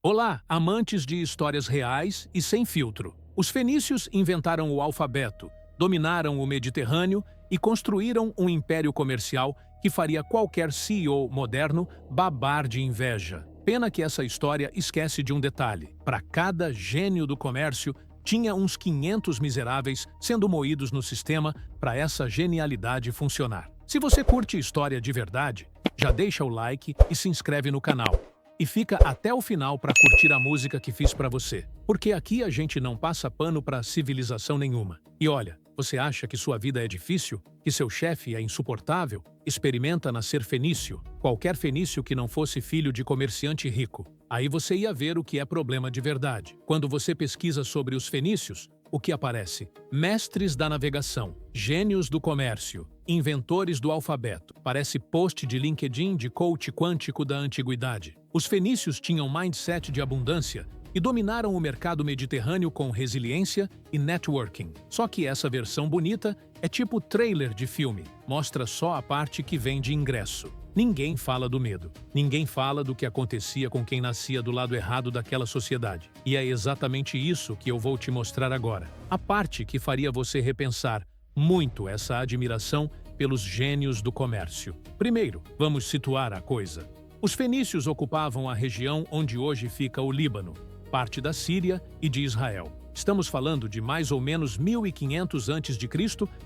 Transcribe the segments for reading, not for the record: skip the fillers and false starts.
Olá, amantes de histórias reais e sem filtro. Os fenícios inventaram o alfabeto, dominaram o Mediterrâneo e construíram um império comercial que faria qualquer CEO moderno babar de inveja. Pena que essa história esquece de um detalhe. Para cada gênio do comércio, tinha uns 500 miseráveis sendo moídos no sistema para essa genialidade funcionar. Se você curte história de verdade, já deixa o like e se inscreve no canal. E fica até o final para curtir a música que fiz para você. Porque aqui a gente não passa pano para civilização nenhuma. E olha, você acha que sua vida é difícil? Que seu chefe é insuportável? Experimenta nascer fenício. Qualquer fenício que não fosse filho de comerciante rico. Aí você ia ver o que é problema de verdade. Quando você pesquisa sobre os fenícios, o que aparece? Mestres da navegação, gênios do comércio, inventores do alfabeto. Parece post de LinkedIn de coach quântico da antiguidade. Os fenícios tinham mindset de abundância e dominaram o mercado mediterrâneo com resiliência e networking. Só que essa versão bonita é tipo trailer de filme, mostra só a parte que vende ingresso. Ninguém fala do medo. Ninguém fala do que acontecia com quem nascia do lado errado daquela sociedade. E é exatamente isso que eu vou te mostrar agora. A parte que faria você repensar muito essa admiração pelos gênios do comércio. Primeiro, vamos situar a coisa. Os fenícios ocupavam a região onde hoje fica o Líbano, parte da Síria e de Israel. Estamos falando de mais ou menos 1500 a.C.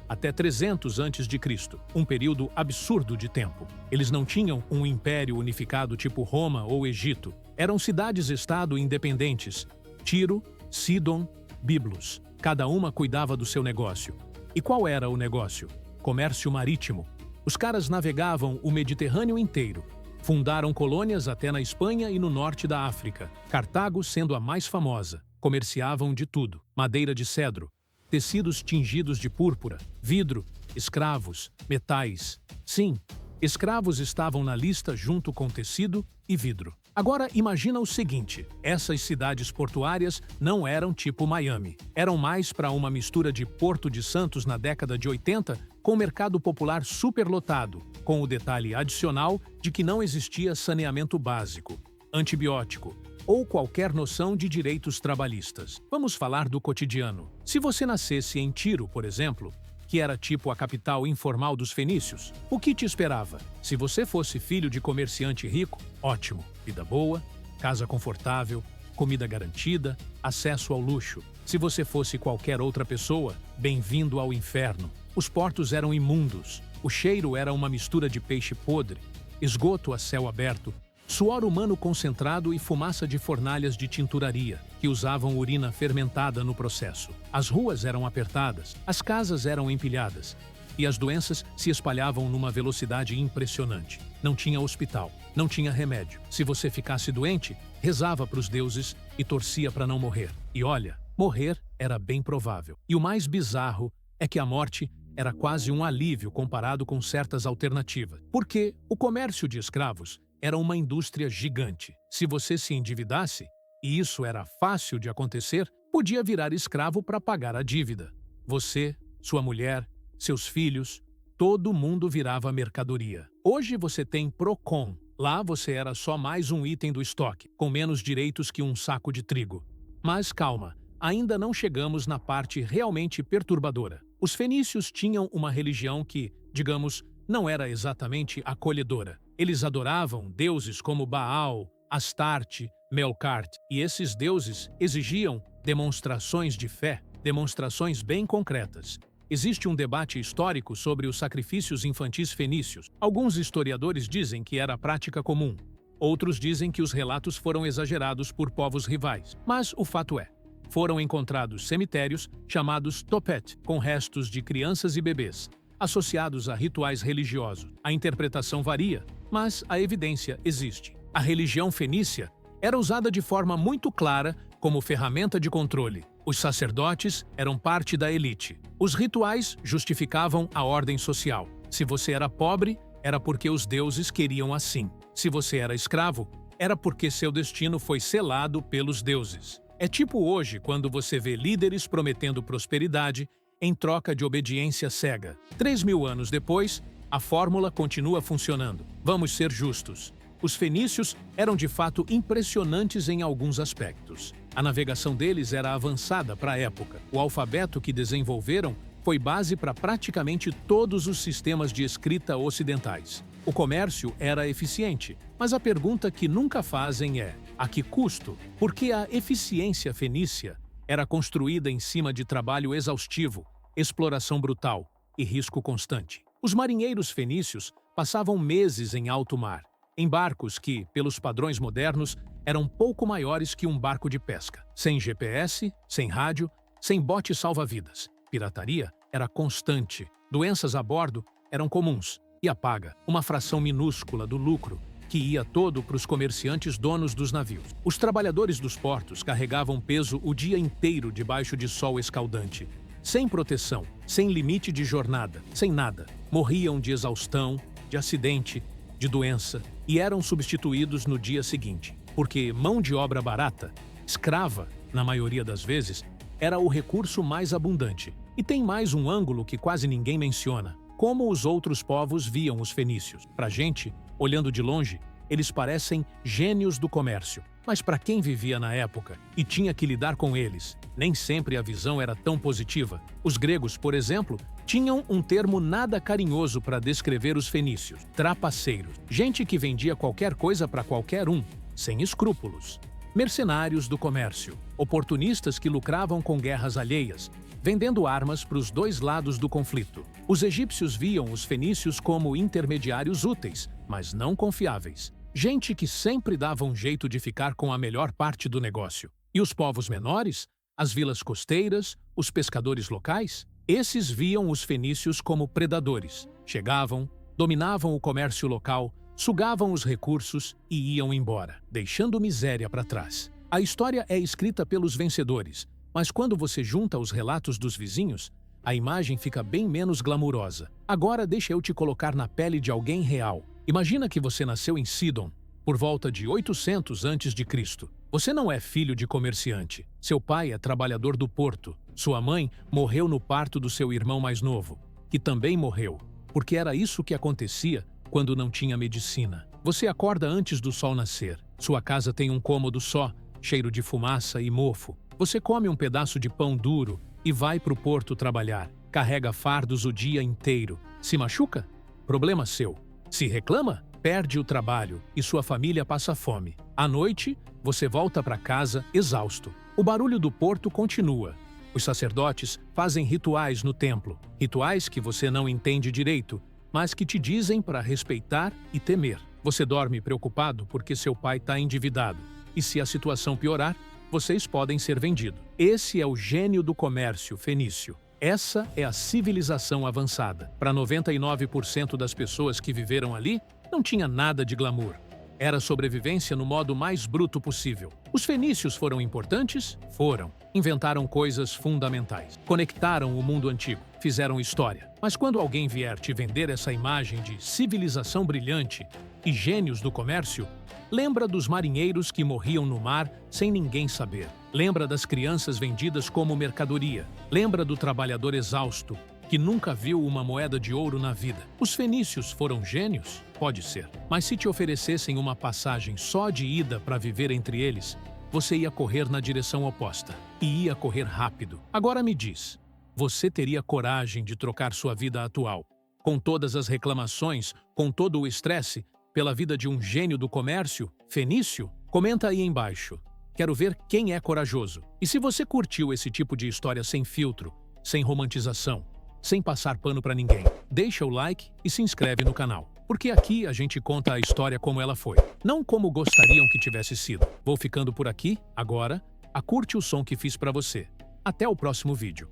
até 300 a.C., um período absurdo de tempo. Eles não tinham um império unificado tipo Roma ou Egito. Eram cidades-estado independentes, Tiro, Sidon, Biblos. Cada uma cuidava do seu negócio. E qual era o negócio? Comércio marítimo. Os caras navegavam o Mediterrâneo inteiro. Fundaram colônias até na Espanha e no norte da África, Cartago sendo a mais famosa. Comerciavam de tudo: madeira de cedro, tecidos tingidos de púrpura, vidro, escravos, metais. Sim, escravos estavam na lista junto com tecido e vidro. Agora imagina o seguinte, essas cidades portuárias não eram tipo Miami. Eram mais para uma mistura de Porto de Santos na década de 80 com o mercado popular superlotado, com o detalhe adicional de que não existia saneamento básico, antibiótico ou qualquer noção de direitos trabalhistas. Vamos falar do cotidiano. Se você nascesse em Tiro, por exemplo, que era tipo a capital informal dos fenícios, o que te esperava? Se você fosse filho de comerciante rico, ótimo. Vida boa, casa confortável, comida garantida, acesso ao luxo. Se você fosse qualquer outra pessoa, bem-vindo ao inferno. Os portos eram imundos, o cheiro era uma mistura de peixe podre, esgoto a céu aberto, suor humano concentrado e fumaça de fornalhas de tinturaria, que usavam urina fermentada no processo. As ruas eram apertadas, as casas eram empilhadas, e as doenças se espalhavam numa velocidade impressionante. Não tinha hospital, não tinha remédio. Se você ficasse doente, rezava para os deuses e torcia para não morrer. E olha, morrer era bem provável. E o mais bizarro é que a morte era quase um alívio comparado com certas alternativas. Porque o comércio de escravos era uma indústria gigante. Se você se endividasse, e isso era fácil de acontecer, podia virar escravo para pagar a dívida. Você, sua mulher, seus filhos, todo mundo virava mercadoria. Hoje você tem Procon. Lá você era só mais um item do estoque, com menos direitos que um saco de trigo. Mas calma, ainda não chegamos na parte realmente perturbadora. Os fenícios tinham uma religião que, digamos, não era exatamente acolhedora. Eles adoravam deuses como Baal, Astarte, Melkart, e esses deuses exigiam demonstrações de fé, demonstrações bem concretas. Existe um debate histórico sobre os sacrifícios infantis fenícios. Alguns historiadores dizem que era prática comum. Outros dizem que os relatos foram exagerados por povos rivais. Mas o fato é, foram encontrados cemitérios chamados topet, com restos de crianças e bebês, associados a rituais religiosos. A interpretação varia, mas a evidência existe. A religião fenícia era usada de forma muito clara como ferramenta de controle. Os sacerdotes eram parte da elite. Os rituais justificavam a ordem social. Se você era pobre, era porque os deuses queriam assim. Se você era escravo, era porque seu destino foi selado pelos deuses. É tipo hoje, quando você vê líderes prometendo prosperidade em troca de obediência cega. 3.000 anos depois, a fórmula continua funcionando. Vamos ser justos. Os fenícios eram de fato impressionantes em alguns aspectos. A navegação deles era avançada para a época. O alfabeto que desenvolveram foi base para praticamente todos os sistemas de escrita ocidentais. O comércio era eficiente, mas a pergunta que nunca fazem é: a que custo? Porque a eficiência fenícia era construída em cima de trabalho exaustivo, exploração brutal e risco constante. Os marinheiros fenícios passavam meses em alto mar, em barcos que, pelos padrões modernos, eram pouco maiores que um barco de pesca. Sem GPS, sem rádio, sem bote salva-vidas. Pirataria era constante. Doenças a bordo eram comuns. E a paga, uma fração minúscula do lucro, que ia todo para os comerciantes donos dos navios. Os trabalhadores dos portos carregavam peso o dia inteiro debaixo de sol escaldante. Sem proteção, sem limite de jornada, sem nada. Morriam de exaustão, de acidente, de doença e eram substituídos no dia seguinte. Porque mão de obra barata, escrava, na maioria das vezes, era o recurso mais abundante. E tem mais um ângulo que quase ninguém menciona: como os outros povos viam os fenícios. Para a gente, olhando de longe, eles parecem gênios do comércio. Mas para quem vivia na época e tinha que lidar com eles, nem sempre a visão era tão positiva. Os gregos, por exemplo, tinham um termo nada carinhoso para descrever os fenícios: trapaceiros. Gente que vendia qualquer coisa para qualquer um, sem escrúpulos. Mercenários do comércio, oportunistas que lucravam com guerras alheias, vendendo armas para os dois lados do conflito. Os egípcios viam os fenícios como intermediários úteis, mas não confiáveis. Gente que sempre dava um jeito de ficar com a melhor parte do negócio. E os povos menores? As vilas costeiras? Os pescadores locais? Esses viam os fenícios como predadores. Chegavam, dominavam o comércio local, sugavam os recursos e iam embora, deixando miséria para trás. A história é escrita pelos vencedores, mas quando você junta os relatos dos vizinhos, a imagem fica bem menos glamurosa. Agora deixa eu te colocar na pele de alguém real. Imagina que você nasceu em Sidon, por volta de 800 a.C. Você não é filho de comerciante. Seu pai é trabalhador do porto. Sua mãe morreu no parto do seu irmão mais novo, que também morreu, porque era isso que acontecia quando não tinha medicina. Você acorda antes do sol nascer. Sua casa tem um cômodo só, cheiro de fumaça e mofo. Você come um pedaço de pão duro e vai para o porto trabalhar. Carrega fardos o dia inteiro. Se machuca? Problema seu. Se reclama? Perde o trabalho e sua família passa fome. À noite, você volta para casa exausto. O barulho do porto continua. Os sacerdotes fazem rituais no templo. Rituais que você não entende direito, mas que te dizem para respeitar e temer. Você dorme preocupado porque seu pai está endividado. E se a situação piorar, vocês podem ser vendidos. Esse é o gênio do comércio fenício. Essa é a civilização avançada. Para 99% das pessoas que viveram ali, não tinha nada de glamour. Era sobrevivência no modo mais bruto possível. Os fenícios foram importantes? Foram. Inventaram coisas fundamentais. Conectaram o mundo antigo. Fizeram história. Mas quando alguém vier te vender essa imagem de civilização brilhante e gênios do comércio, lembra dos marinheiros que morriam no mar sem ninguém saber. Lembra das crianças vendidas como mercadoria. Lembra do trabalhador exausto que nunca viu uma moeda de ouro na vida. Os fenícios foram gênios? Pode ser. Mas se te oferecessem uma passagem só de ida para viver entre eles, você ia correr na direção oposta. E ia correr rápido. Agora me diz, você teria coragem de trocar sua vida atual, com todas as reclamações, com todo o estresse, pela vida de um gênio do comércio, fenício? Comenta aí embaixo. Quero ver quem é corajoso. E se você curtiu esse tipo de história sem filtro, sem romantização, sem passar pano pra ninguém, deixa o like e se inscreve no canal. Porque aqui a gente conta a história como ela foi, não como gostariam que tivesse sido. Vou ficando por aqui, agora, curte o som que fiz pra você. Até o próximo vídeo.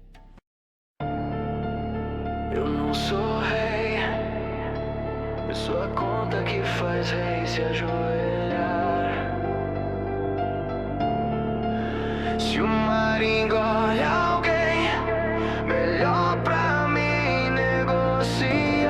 Eu não sou rei, eu sou a conta que faz rei se ajoelhar. Se o mar engole alguém, melhor pra mim negociar.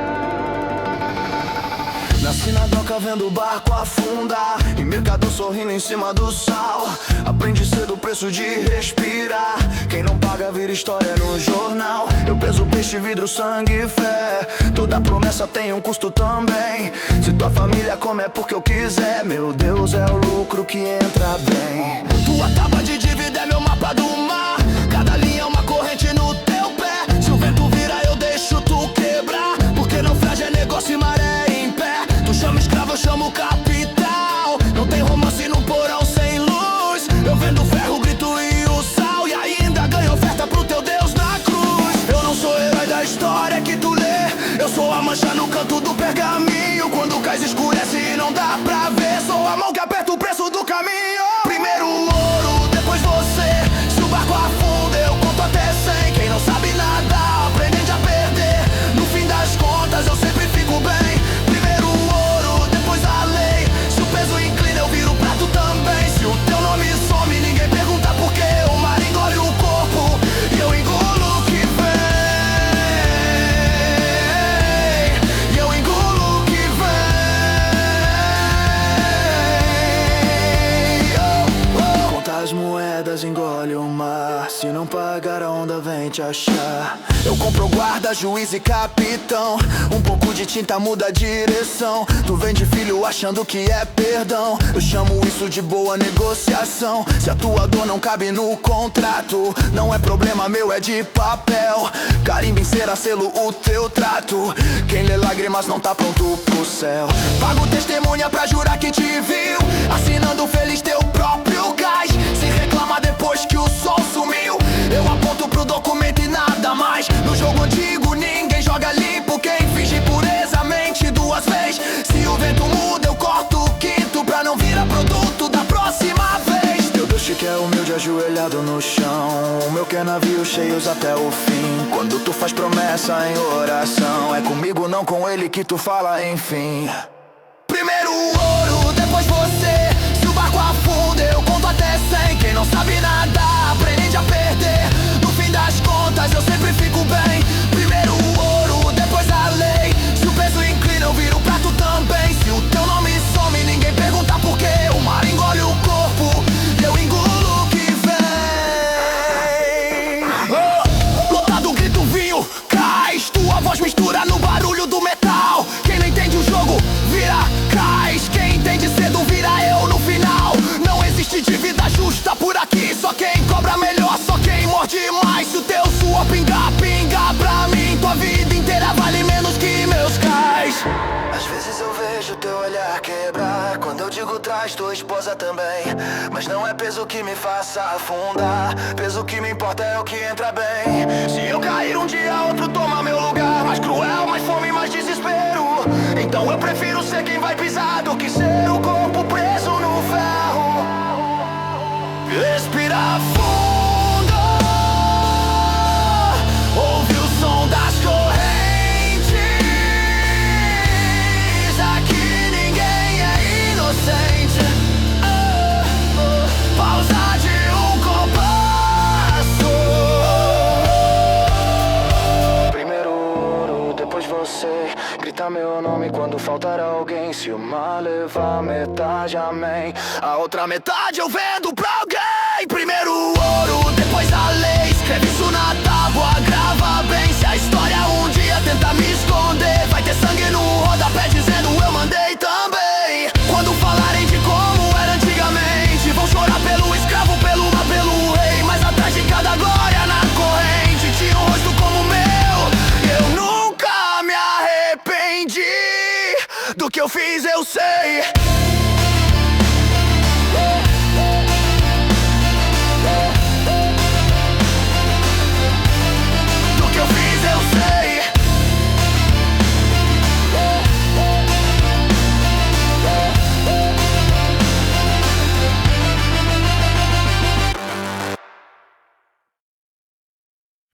Nasci na doca vendo o barco afundar, e mercado sorrindo em cima do sal. Aprendi cedo o preço preço de respirar. Quem não paga vira história no jornal. Eu peso peixe, vidro, sangue e fé. Toda promessa tem um custo também. Se tua família come é porque eu quiser. Meu Deus, é o lucro que entra bem. Tua tábua de dívida é meu mapa do mar. Cada linha é uma corrente no teu pé. Se o vento vira eu deixo tu quebrar. Porque naufrágio é negócio e maré em pé. Tu chama escravo, eu chamo capital. Não tem romance no porão sem luz. Eu vendo ferro, grito e o sal. E ainda ganho oferta pro teu Deus na cruz. Eu não sou herói da história que tu lê. Eu sou a mancha no canto do pergaminho. Quando cais escurece e não dá pra ver. Sou a mão que aperta o preço do caminho. Primeiro o ouro, depois você. Se o barco afunda eu conto até 100. Quem não sabe nadar aprende a perder. No fim das contas eu sempre fico bem. Primeiro o ouro, depois a lei. Se o peso inclina eu viro o prato também. Se o teu nome some ninguém pergunta por quê. O mar engole o corpo e eu engulo o que vem. E eu engulo o que vem. Conta as moedas, engole o mar. Se não pagar a onda vem te achar. Eu compro guarda, juiz e capitão. Um pouco de tinta muda a direção. Tu vende filho achando que é perdão. Eu chamo isso de boa negociação. Se a tua dor não cabe no contrato, não é problema meu, é de papel. Carimbo em cera, selo o teu trato. Quem lê lágrimas não tá pronto pro céu. Pago testemunha pra jurar que te viu. Assinando feliz teu próprio gás. Se reclama depois que o sol sumiu. Eu aponto pro documento e nada mais. No jogo antigo ninguém joga limpo. Quem finge pureza mente duas vezes. Se o vento muda eu corto o quinto pra não virar produto da próxima vez. Teu Deus te quer humilde ajoelhado no chão. O meu quer navios cheios até o fim. Quando tu faz promessa em oração, é comigo não com ele que tu fala enfim. Primeiro o ouro, depois você. Se o barco afunda eu conto até 100. Quem não sabe nadar aprende a perder. No fim das contas eu sempre fico bem. Primeiro o ouro, depois a lei. Se o peso inclina eu viro o prato também. Se o teu nome some ninguém pergunta por quê. O mar engole o corpo e eu engulo o que vem. Lotado grito vinho, cais. Tua voz mistura no barulho do metal. Quem não entende o jogo vira cais. Quem entende cedo vira eu no final. Não existe dívida justa por aqui. Só quem cobra melhor, só quem morde mais. Se o teu suor pinga, pinga pra mim. Tua vida inteira vale menos que meus cais. Às vezes eu vejo teu olhar quebrar. Quando eu digo traz tua esposa também. Mas não é peso que me faça afundar. Peso que me importa é o que entra bem. Se eu cair um dia outro toma meu lugar. Mais cruel, mais fome, mais desespero. Então eu prefiro ser quem vai pisar do que ser o corpo preso no ferro. Respira fundo. Ouve o som das correntes. Aqui ninguém é inocente. Pausa de um compasso. Primeiro ouro, depois você. Grita meu nome quando faltar alguém. Se o mar levar metade, amém. A outra metade eu vendo pra alguém. Primeiro o ouro, depois a lei. Escreve isso na tábua, grava bem. Se a história um dia tenta me esconder, vai ter sangue no rodapé dizendo eu mandei também. Quando falarem de como era antigamente, vão chorar pelo escravo, pelo mar, pelo rei. Mas atrás de cada glória na corrente tinha um rosto como o meu. Eu nunca me arrependi do que eu fiz, eu sei.